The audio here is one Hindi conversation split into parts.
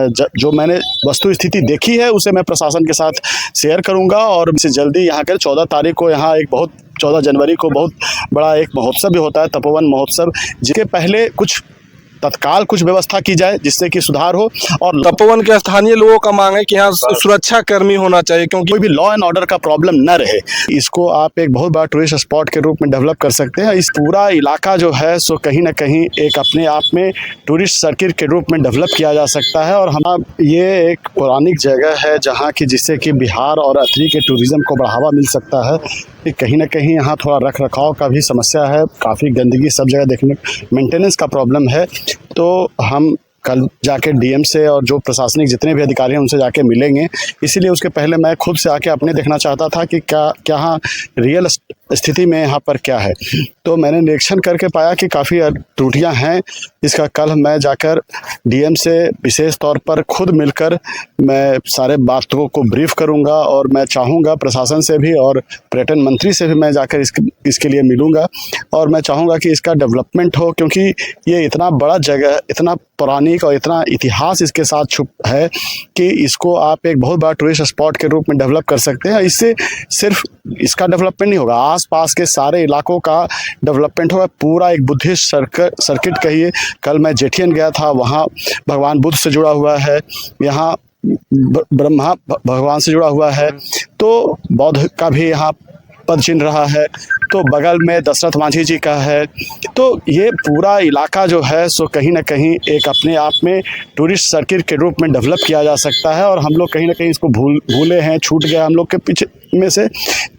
जो मैंने वस्तु स्थिति देखी है उसे मैं प्रशासन के साथ शेयर करूंगा और इससे जल्दी यहाँ के 14 तारीख को यहाँ एक 14 जनवरी को बहुत बड़ा एक महोत्सव भी होता है, तपोवन महोत्सव, जिसके पहले कुछ तत्काल कुछ व्यवस्था की जाए जिससे कि सुधार हो। और तपोवन के स्थानीय लोगों का मांग है कि यहाँ सुरक्षा कर्मी होना चाहिए, क्योंकि कोई भी लॉ एंड ऑर्डर का प्रॉब्लम न रहे। इसको आप एक बहुत बड़ा टूरिस्ट स्पॉट के रूप में डेवलप कर सकते हैं। इस पूरा इलाका जो है सो कहीं ना कहीं एक अपने आप में टूरिस्ट सर्किट के रूप में डेवलप किया जा सकता है। और हम ये एक पौराणिक जगह है जहाँ की जिससे कि बिहार और अतरी के टूरिज्म को बढ़ावा मिल सकता है। कहीं ना कहीं यहाँ थोड़ा रख रखाव का भी समस्या है, काफ़ी गंदगी सब जगह देखने, मेंटेनेंस का प्रॉब्लम है। तो हम कल जाके डीएम से और जो प्रशासनिक जितने भी अधिकारी हैं उनसे जाके मिलेंगे। इसीलिए उसके पहले मैं खुद से आके अपने देखना चाहता था कि क्या यहाँ रियल स्थिति में यहाँ पर क्या है। तो मैंने निरीक्षण करके पाया कि काफ़ी त्रुटियां हैं। इसका कल मैं जाकर डीएम से विशेष तौर पर खुद मिलकर मैं सारे बातों को ब्रीफ करूंगा और मैं चाहूँगा प्रशासन से भी और पर्यटन मंत्री से भी मैं जाकर इसके लिए मिलूँगा और मैं चाहूँगा कि इसका डेवलपमेंट हो, क्योंकि ये इतना बड़ा जगह, इतना पौराणिक और इतना इतिहास इसके साथ छुप है कि इसको आप एक बहुत बड़ा टूरिस्ट स्पॉट के रूप में डेवलप कर सकते हैं। इससे सिर्फ इसका डेवलपमेंट नहीं होगा, आसपास के सारे इलाकों का डेवलपमेंट होगा। पूरा एक बुद्धिस्ट सर्किट कहिए। कल मैं जेठियन गया था, वहाँ भगवान बुद्ध से जुड़ा हुआ है, यहाँ ब्रह्मा भगवान से जुड़ा हुआ है, तो बौद्ध का भी यहाँ पद चिन्ह रहा है, तो बगल में दशरथ मांझी जी का है। तो ये पूरा इलाका जो है सो कहीं ना कहीं एक अपने आप में टूरिस्ट सर्किट के रूप में डेवलप किया जा सकता है। और हम लोग कहीं ना कहीं इसको भूले हैं, छूट गया हम लोग के पीछे में से।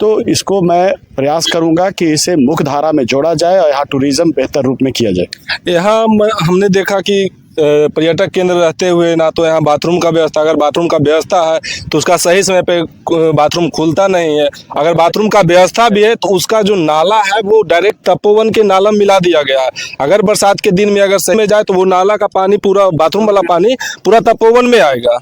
तो इसको मैं प्रयास करूंगा कि इसे मुख्य धारा में जोड़ा जाए और यहाँ टूरिज्म बेहतर रूप में किया जाए। यहाँ हमने देखा कि पर्यटक केंद्र रहते हुए ना तो यहाँ बाथरूम का व्यवस्था, अगर बाथरूम का व्यवस्था है तो उसका सही समय पे बाथरूम खुलता नहीं है। अगर बाथरूम का व्यवस्था भी है तो उसका जो नाला है वो डायरेक्ट तपोवन के नाला में मिला दिया गया है। अगर बरसात के दिन में अगर सही में जाए तो वो नाला का पानी, पूरा बाथरूम वाला पानी पूरा तपोवन में आएगा।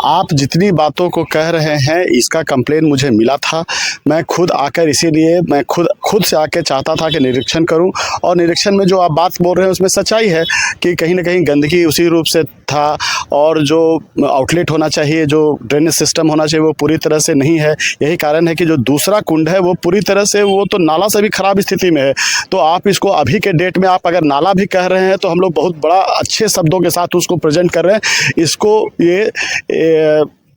आप जितनी बातों को कह रहे हैं इसका कंप्लेन मुझे मिला था। मैं खुद आकर, इसीलिए मैं खुद से आके चाहता था कि निरीक्षण करूं। और निरीक्षण में जो आप बात बोल रहे हैं उसमें सच्चाई है कि कहीं ना कहीं गंदगी उसी रूप से था और जो आउटलेट होना चाहिए, जो ड्रेनेज सिस्टम होना चाहिए वो पूरी तरह से नहीं है। यही कारण है कि जो दूसरा कुंड है वो पूरी तरह से, वो तो नाला से भी ख़राब स्थिति में है। तो आप इसको अभी के डेट में आप अगर नाला भी कह रहे हैं तो हम लोग बहुत बड़ा अच्छे शब्दों के साथ उसको प्रेजेंट कर रहे हैं। इसको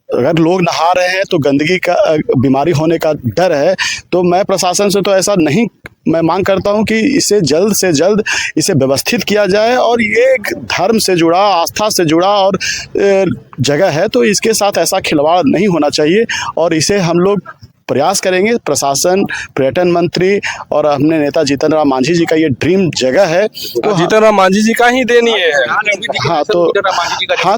अगर लोग नहा रहे हैं तो गंदगी का बीमारी होने का डर है। तो मैं प्रशासन से तो ऐसा नहीं, मैं मांग करता हूं कि इसे जल्द से जल्द इसे व्यवस्थित किया जाए। और ये एक धर्म से जुड़ा, आस्था से जुड़ा और जगह है, तो इसके साथ ऐसा खिलवाड़ नहीं होना चाहिए। और इसे हम लोग प्रयास करेंगे, प्रशासन, पर्यटन मंत्री और अपने नेता जीतन राम मांझी जी का ये ड्रीम जगह है। तो जीतन राम मांझी जी का ही देनी है। हाँ,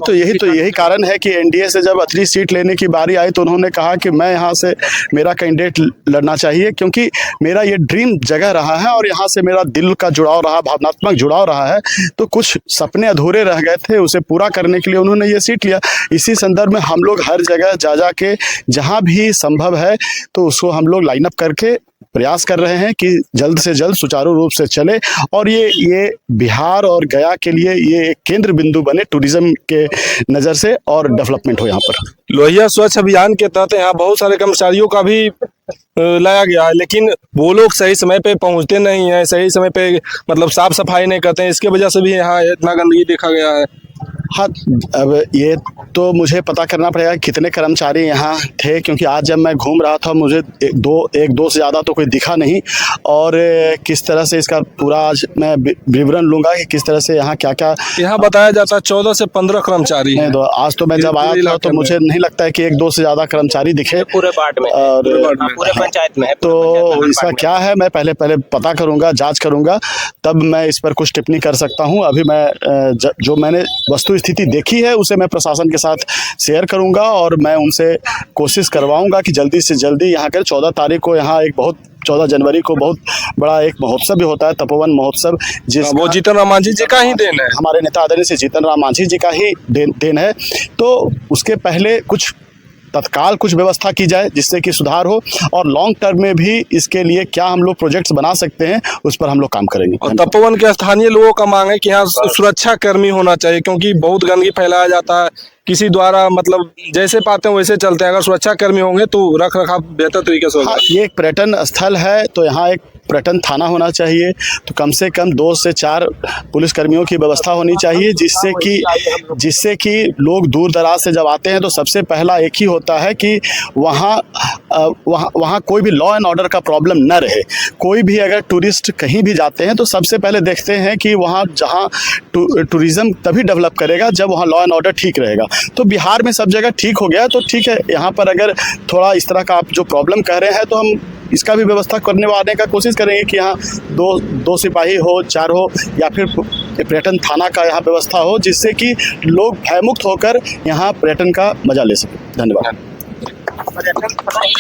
तो यही कारण है कि एनडीए से जब अतरी सीट लेने की बारी आई तो उन्होंने कहा कि मैं यहाँ से, मेरा कैंडिडेट लड़ना चाहिए, क्योंकि मेरा ये ड्रीम जगह रहा है और यहाँ से मेरा दिल का जुड़ाव रहा, भावनात्मक जुड़ाव रहा है। तो कुछ सपने अधूरे रह गए थे, उसे पूरा करने के लिए उन्होंने ये सीट लिया। इसी संदर्भ में हम लोग हर जगह जा के जहाँ भी संभव है तो उसको हम लोग लाइन अप करके प्रयास कर रहे हैं कि जल्द से जल्द सुचारू रूप से चले और ये बिहार और गया के लिए ये एक केंद्र बिंदु बने टूरिज्म के नज़र से और डेवलपमेंट हो यहाँ पर। लोहिया स्वच्छ अभियान के तहत यहाँ बहुत सारे कर्मचारियों का भी लाया गया है, लेकिन वो लोग सही समय पे पहुँचते नहीं हैं, सही समय पे मतलब साफ सफाई नहीं करते हैं। इसके वजह से भी यहाँ इतना गंदगी देखा गया है। हाँ, अब ये तो मुझे पता करना पड़ेगा कितने कर्मचारी यहाँ थे, क्योंकि आज जब मैं घूम रहा था मुझे एक दो से ज़्यादा तो कोई दिखा नहीं। और किस तरह से इसका पूरा आज मैं विवरण लूँगा कि किस तरह से यहाँ क्या क्या यहाँ बताया जाता है 14 से 15 कर्मचारी हैं। तो आज तो मैं जब आया था तो मुझे नहीं लगता है कि 1-2 से ज़्यादा कर्मचारी दिखे पूरे वार्ड में और पूरे पंचायत में है। तो इसका क्या है मैं पहले पता करूँगा, जाँच करूँगा, तब मैं इस पर कुछ टिप्पणी कर सकता हूँ। अभी मैं जो मैंने वस्तु स्थिति देखी है उसे मैं प्रशासन के साथ शेयर करूंगा और मैं उनसे कोशिश करवाऊंगा कि जल्दी से जल्दी यहाँ के 14 तारीख को यहाँ एक 14 जनवरी को बहुत बड़ा एक महोत्सव भी होता है, तपोवन महोत्सव, वो जीतन राम मांझी जी का ही देन है, हमारे नेता आदरणीय से जीतन राम मांझी जी का ही देन है। तो उसके पहले कुछ तत्काल कुछ व्यवस्था की जाए जिससे कि सुधार हो, और लॉन्ग टर्म में भी इसके लिए क्या हम लोग प्रोजेक्ट्स बना सकते हैं उस पर हम लोग काम करेंगे। और तपोवन के स्थानीय लोगों का मांग है कि यहाँ सुरक्षा कर्मी होना चाहिए, क्योंकि बहुत गंदगी फैलाया जाता है किसी द्वारा, मतलब जैसे पाते हैं वैसे चलते हैं। अगर सुरक्षा कर्मी होंगे तो रख रखाव बेहतर तरीके से होगा। हाँ, ये एक पर्यटन स्थल है तो यहाँ एक पर्यटन थाना होना चाहिए, तो कम से कम 2 से 4 पुलिस कर्मियों की व्यवस्था होनी चाहिए, जिससे कि लोग दूर दराज से जब आते हैं तो सबसे पहला एक ही होता है कि वहाँ कोई भी लॉ एंड ऑर्डर का प्रॉब्लम न रहे। कोई भी अगर टूरिस्ट कहीं भी जाते हैं तो सबसे पहले देखते हैं कि वहाँ जहाँ टूरिज़्म तभी डेवलप करेगा जब वहाँ लॉ एंड ऑर्डर ठीक रहेगा। तो बिहार में सब जगह ठीक हो गया तो ठीक है, यहाँ पर अगर थोड़ा इस तरह का आप जो प्रॉब्लम कह रहे हैं तो हम इसका भी व्यवस्था करने वाने का कोशिश करेंगे कि यहाँ दो सिपाही हो, 4 हो, या फिर पर्यटन थाना का यहाँ व्यवस्था हो, जिससे कि लोग भयमुक्त होकर यहाँ पर्यटन का मजा ले सकें। धन्यवाद।